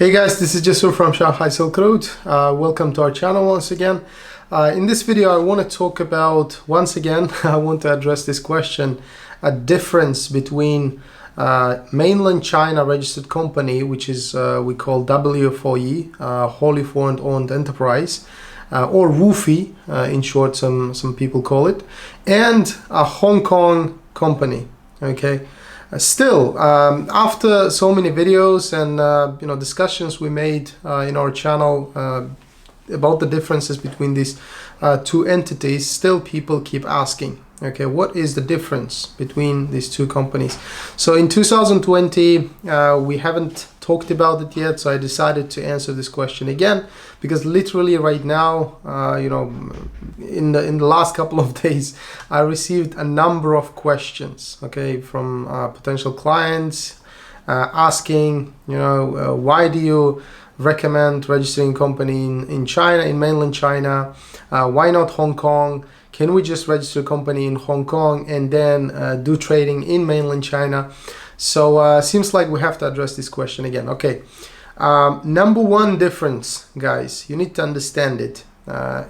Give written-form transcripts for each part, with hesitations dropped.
Hey guys, this is Jesur from Shanghai Silk Road. Welcome to our channel once again. In this video I want to talk about, once again, I want to address this question, a difference between mainland China registered company, which is we call WFOE, wholly foreign owned enterprise, or WFOE in short some people call it, and a Hong Kong company. Okay. Still, after so many videos and discussions we made in our channel about the differences between these two entities, still people keep asking, okay, what is the difference between these two companies? So in 2020 we haven't talked about it yet, so I decided to answer this question again, because literally right now, in the last couple of days, I received a number of questions, okay, from potential clients asking, why do you recommend registering company in China, in mainland China? Why not Hong Kong? Can we just register a company in Hong Kong and then do trading in mainland China? So seems like we have to address this question again. Okay, number one difference, guys, you need to understand it,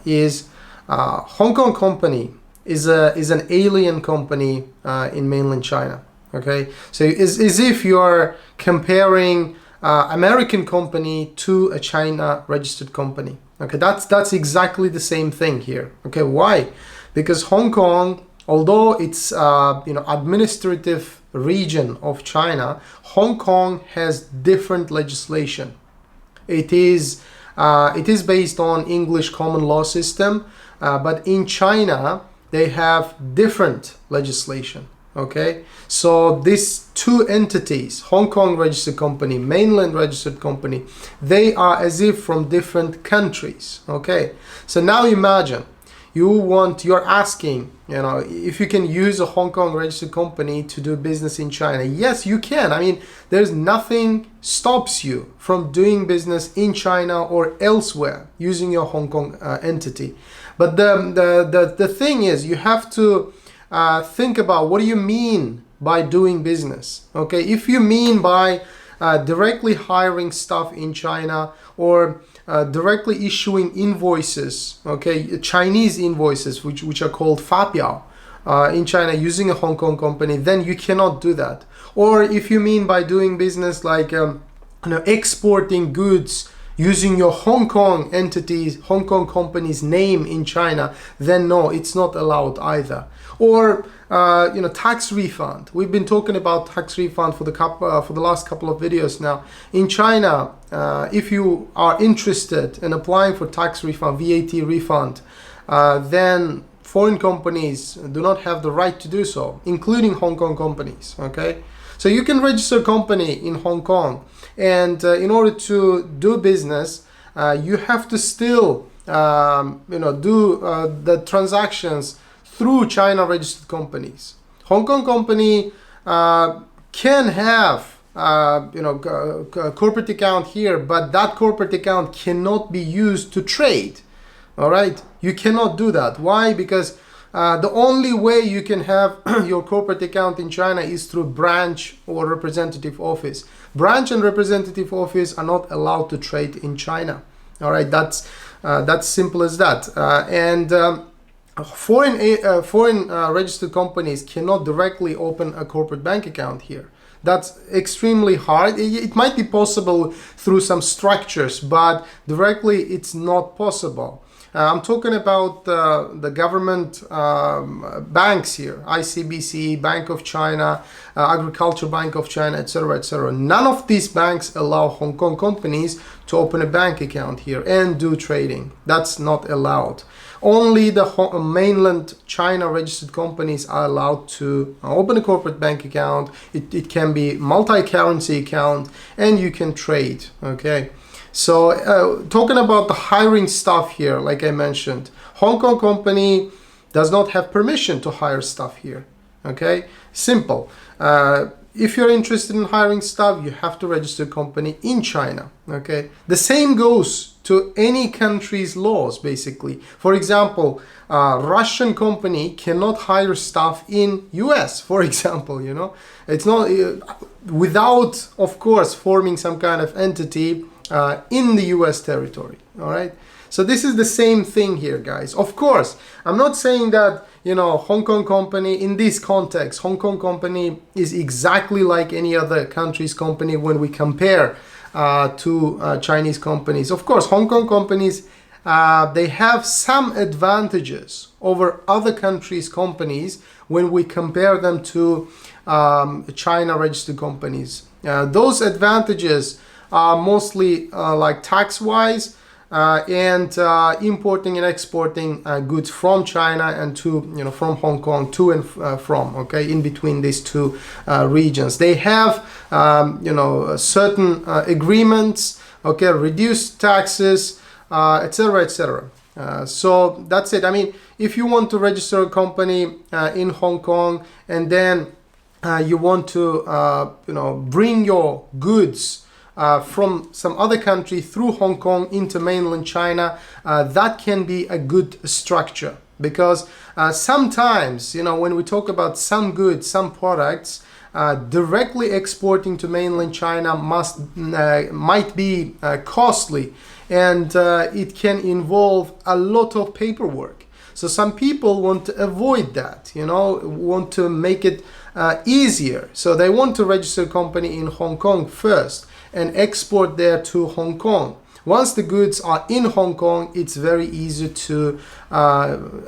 is Hong Kong company is an alien company in mainland China. Okay, so it's as if you are comparing American company to a China registered company. Okay, that's exactly the same thing here. Okay, why? Because Hong Kong, although it's administrative region of China, Hong Kong has different legislation. It is based on English common law system, but in China they have different legislation. Okay, so these two entities, Hong Kong registered company, mainland registered company, they are as if from different countries. Okay, so now imagine you're asking, if you can use a Hong Kong registered company to do business in China. Yes, you can. I mean, there's nothing stops you from doing business in China or elsewhere using your Hong Kong entity. But the thing is, you have to think about, what do you mean by doing business? Okay, if you mean by directly hiring staff in China, or directly issuing invoices, okay, Chinese invoices, which are called fapiao in China using a Hong Kong company, then you cannot do that. Or if you mean by doing business like exporting goods using your Hong Kong entities, Hong Kong company's name in China, then no, it's not allowed either. Or tax refund. We've been talking about tax refund for the last couple of videos now. In China, if you are interested in applying for tax refund, VAT refund, then foreign companies do not have the right to do so, including Hong Kong companies. Okay, so you can register a company in Hong Kong, and in order to do business, you have to still do the transactions through China registered companies. Hong Kong company can have a corporate account here, but that corporate account cannot be used to trade. All right, you cannot do that. Why? Because the only way you can have your corporate account in China is through branch or representative office. Branch and representative office are not allowed to trade in China. All right, that's simple as that. Foreign registered companies cannot directly open a corporate bank account here. That's extremely hard. It might be possible through some structures, but directly it's not possible. I'm talking about the government banks here, ICBC, Bank of China, Agricultural Bank of China, etc., etc. None of these banks allow Hong Kong companies to open a bank account here and do trading. That's not allowed. Only the mainland China registered companies are allowed to open a corporate bank account. It can be multi-currency account, and you can trade. Okay. So talking about the hiring staff here, like I mentioned, Hong Kong company does not have permission to hire staff here. Okay, simple. If you're interested in hiring staff, you have to register a company in China. Okay, the same goes to any country's laws, basically. For example, Russian company cannot hire staff in US, for example. It's not without, of course, forming some kind of entity in the US territory. All right. So this is the same thing here, guys. Of course, I'm not saying that, you know, Hong Kong company in this context, Hong Kong company is exactly like any other country's company when we compare to Chinese companies. Of course, Hong Kong companies, they have some advantages over other countries' companies when we compare them to China registered companies. Those advantages are mostly like tax-wise, and importing and exporting goods from China and to, you know, from Hong Kong to and from, okay, in between these two regions. They have, you know, certain agreements, okay, reduced taxes, etc., etc. So that's it. I mean, if you want to register a company in Hong Kong and then you want to, you know, bring your goods from some other country through Hong Kong into mainland China, that can be a good structure, because sometimes, you know, when we talk about some goods, some products, directly exporting to mainland China might be costly, and it can involve a lot of paperwork. So some people want to avoid that, you know, want to make it easier. So they want to register a company in Hong Kong first and export there to Hong Kong. Once the goods are in Hong Kong, it's very easy to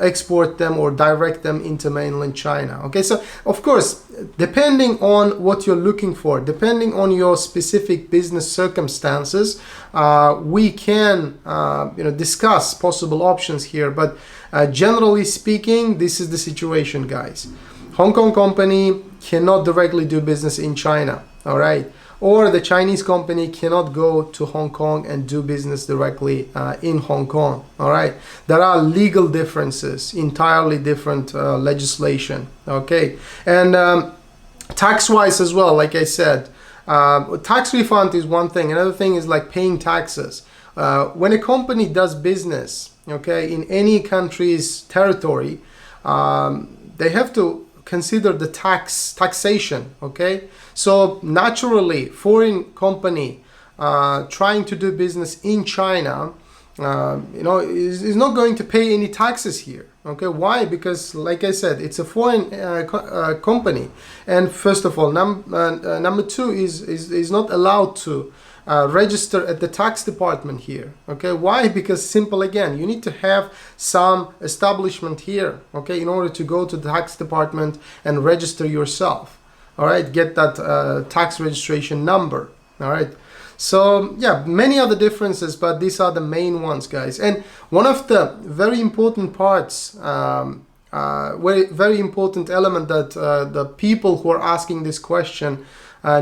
export them or direct them into mainland China. Okay, so of course, depending on what you're looking for, depending on your specific business circumstances, we can you know, discuss possible options here. But generally speaking, this is the situation, guys. Hong Kong company cannot directly do business in China. All right. Or the Chinese company cannot go to Hong Kong and do business directly in Hong Kong. All right, there are legal differences, entirely different legislation. Okay, and tax-wise as well, like I said, tax refund is one thing. Another thing is like paying taxes. When a company does business, okay, in any country's territory, they have to consider the taxation. Okay, so naturally, foreign company trying to do business in China, you know, is not going to pay any taxes here. Okay, why? Because, like I said, it's a foreign company, and first of all, number two is not allowed to register at the tax department here. Okay, why? Because simple again, you need to have some establishment here, okay, in order to go to the tax department and register yourself. All right, get that tax registration number. All right, so yeah, many other differences, but these are the main ones, guys. And one of the very important parts, very important element that the people who are asking this question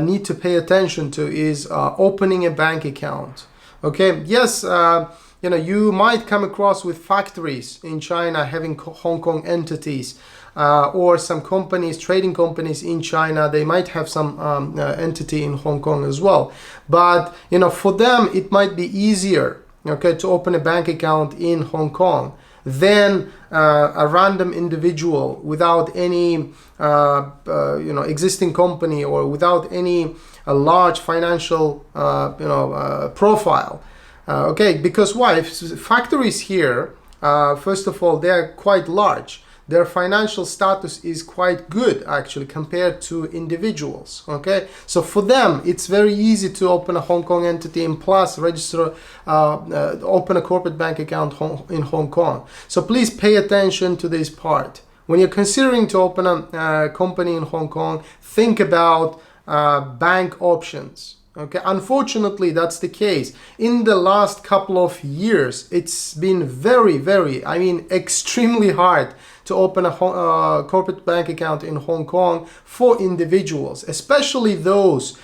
need to pay attention to is opening a bank account. Okay, yes, you know, you might come across with factories in China having Hong Kong entities, or some companies, trading companies in China, they might have some entity in Hong Kong as well. But, you know, for them, it might be easier, okay, to open a bank account in Hong Kong than a random individual without any, you know, existing company or without any large financial, you know, profile. Okay, because why? If factories here, first of all, they're quite large. Their financial status is quite good actually compared to individuals. Okay, so for them it's very easy to open a Hong Kong entity and plus register, open a corporate bank account in Hong Kong. So please pay attention to this part. When you're considering to open a company in Hong Kong, think about bank options. Okay, unfortunately, that's the case. In the last couple of years, it's been very, I mean, extremely hard to open a corporate bank account in Hong Kong for individuals, especially those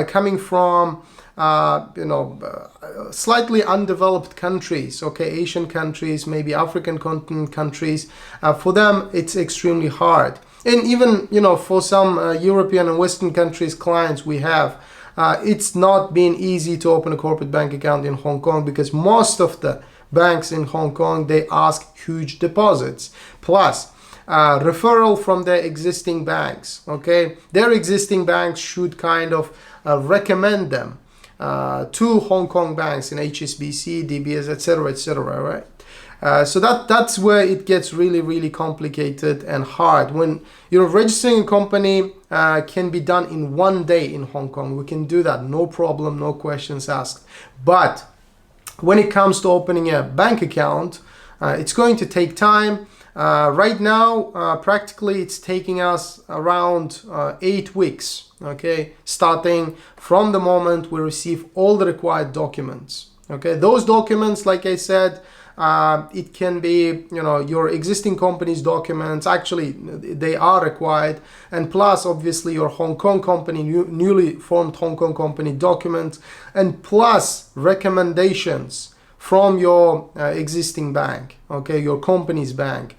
coming from, you know, slightly undeveloped countries, okay, Asian countries, maybe African continent countries. For them, it's extremely hard. And even, you know, for some European and Western countries clients we have, it's not been easy to open a corporate bank account in Hong Kong because most of the banks in Hong Kong, they ask huge deposits. Plus, referral from their existing banks, okay? Their existing banks should kind of recommend them two Hong Kong banks in HSBC, DBS, etc., right? So that's where it gets really complicated and hard. When registering a company can be done in 1 day in Hong Kong. We can do that, no problem, no questions asked. But when it comes to opening a bank account, it's going to take time. Right now, practically it's taking us around 8 weeks, okay, starting from the moment we receive all the required documents. Okay, those documents, like I said, it can be your existing company's documents. Actually, they are required, and plus obviously your Hong Kong company, newly formed Hong Kong company documents, and plus recommendations from your existing bank, okay, your company's bank.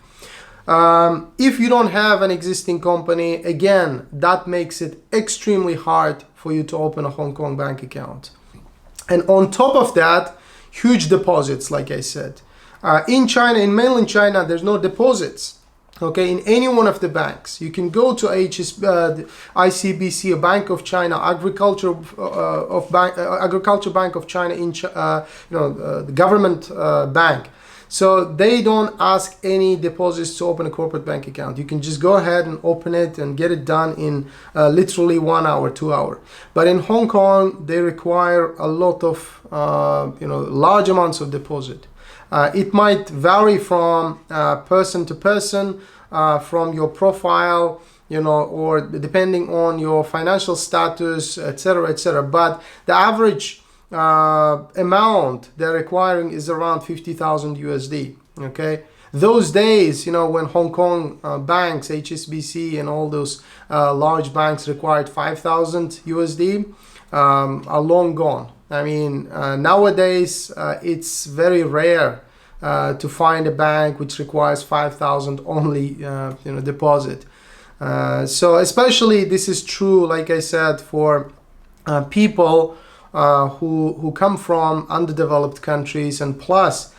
If you don't have an existing company, again, that makes it extremely hard for you to open a Hong Kong bank account. And on top of that, huge deposits, like I said. In China, in mainland China, there's no deposits, okay, in any one of the banks. You can go to ICBC, a Bank of China, Agriculture Bank of China, the government bank. So they don't ask any deposits to open a corporate bank account. You can just go ahead and open it and get it done in literally 1 hour, 2 hours. But in Hong Kong, they require a lot of, large amounts of deposit. It might vary from person to person, from your profile, or depending on your financial status, etc. But the average amount they're requiring is around 50,000 USD. Okay, those days, when Hong Kong banks, HSBC, and all those large banks required 5,000 USD, are long gone. I mean, nowadays it's very rare to find a bank which requires 5,000 only deposit. So especially this is true, like I said, for people who come from underdeveloped countries, and plus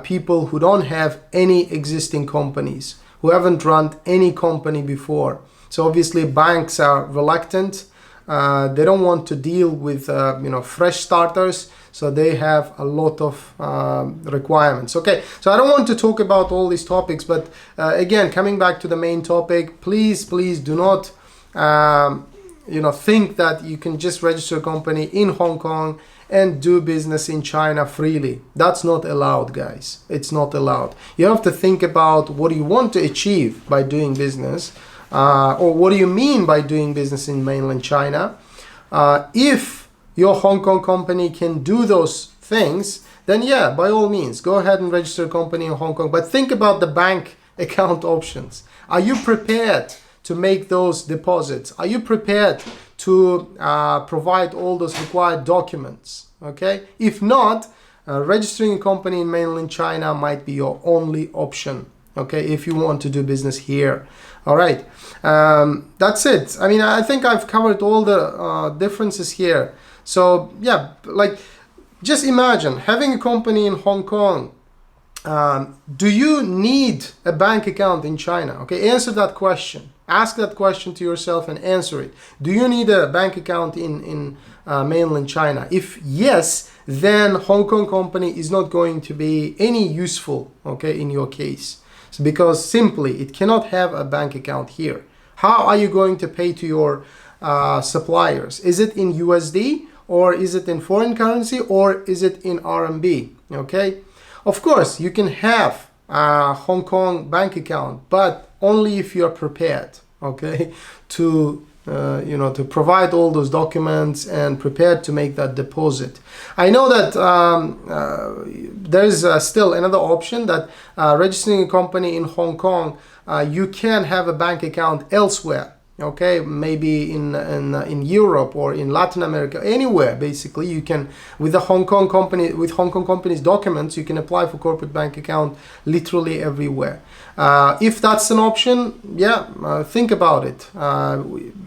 people who don't have any existing companies, who haven't run any company before. So obviously banks are reluctant. They don't want to deal with fresh starters, so they have a lot of requirements. Okay, so I don't want to talk about all these topics, but again, coming back to the main topic, please do not think that you can just register a company in Hong Kong and do business in China freely. That's not allowed, guys. It's not allowed. You have to think about what you want to achieve by doing business, or what do you mean by doing business in mainland China. If your Hong Kong company can do those things, then yeah, by all means, go ahead and register a company in Hong Kong. But think about the bank account options. Are you prepared to make those deposits? Are you prepared to provide all those required documents? Okay, if not, registering a company in mainland China might be your only option, okay, if you want to do business here. All right, that's it. I mean, I think I've covered all the differences here. So yeah, like, just imagine having a company in Hong Kong. Do you need a bank account in China? Okay, answer that question. Ask that question to yourself and answer it. Do you need a bank account in mainland China? If yes, then Hong Kong company is not going to be any useful, okay, in your case. So because simply it cannot have a bank account here. How are you going to pay to your suppliers? Is it in USD, or is it in foreign currency, or is it in RMB? Okay. Of course, you can have a Hong Kong bank account, but only if you are prepared, okay, to to provide all those documents and prepared to make that deposit. I know that there is still another option, that registering a company in Hong Kong, you can have a bank account elsewhere. Okay, maybe in Europe or in Latin America, anywhere. Basically, you can, with the Hong Kong company, with Hong Kong company's documents, you can apply for corporate bank account literally everywhere. If that's an option, yeah, think about it.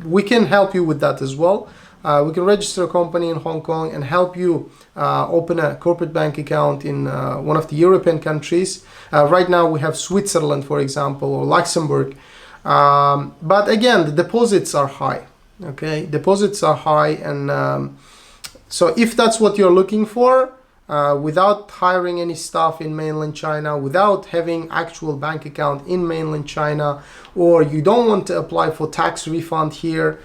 We can help you with that as well. We can register a company in Hong Kong and help you open a corporate bank account in one of the European countries. Right now, we have Switzerland, for example, or Luxembourg. But again, the deposits are high. Okay, deposits are high, and So if that's what you're looking for, without hiring any staff in mainland China, without having actual bank account in mainland China, or you don't want to apply for tax refund here,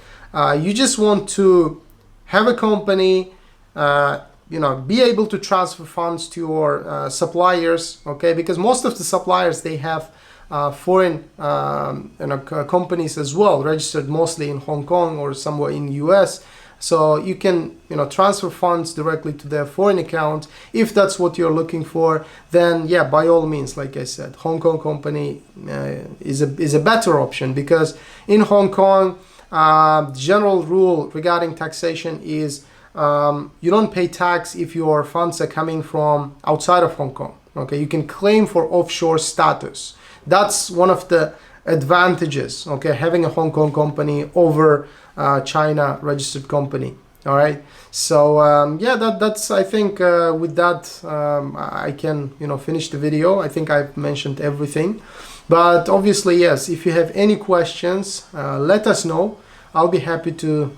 you just want to have a company, be able to transfer funds to your suppliers, okay? Because most of the suppliers, they have foreign companies as well, registered mostly in Hong Kong or somewhere in US. So you can transfer funds directly to their foreign account. If that's what you're looking for, then yeah, by all means, like I said, Hong Kong company is a better option, because in Hong Kong, general rule regarding taxation is you don't pay tax if your funds are coming from outside of Hong Kong. Okay, you can claim for offshore status. That's one of the advantages, okay, having a Hong Kong company over China registered company. All right, so yeah, that's I think with that I can finish the video. I think I've mentioned everything, but obviously, yes, if you have any questions, let us know. I'll be happy to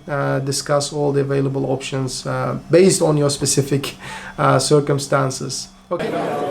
discuss all the available options based on your specific circumstances. Okay.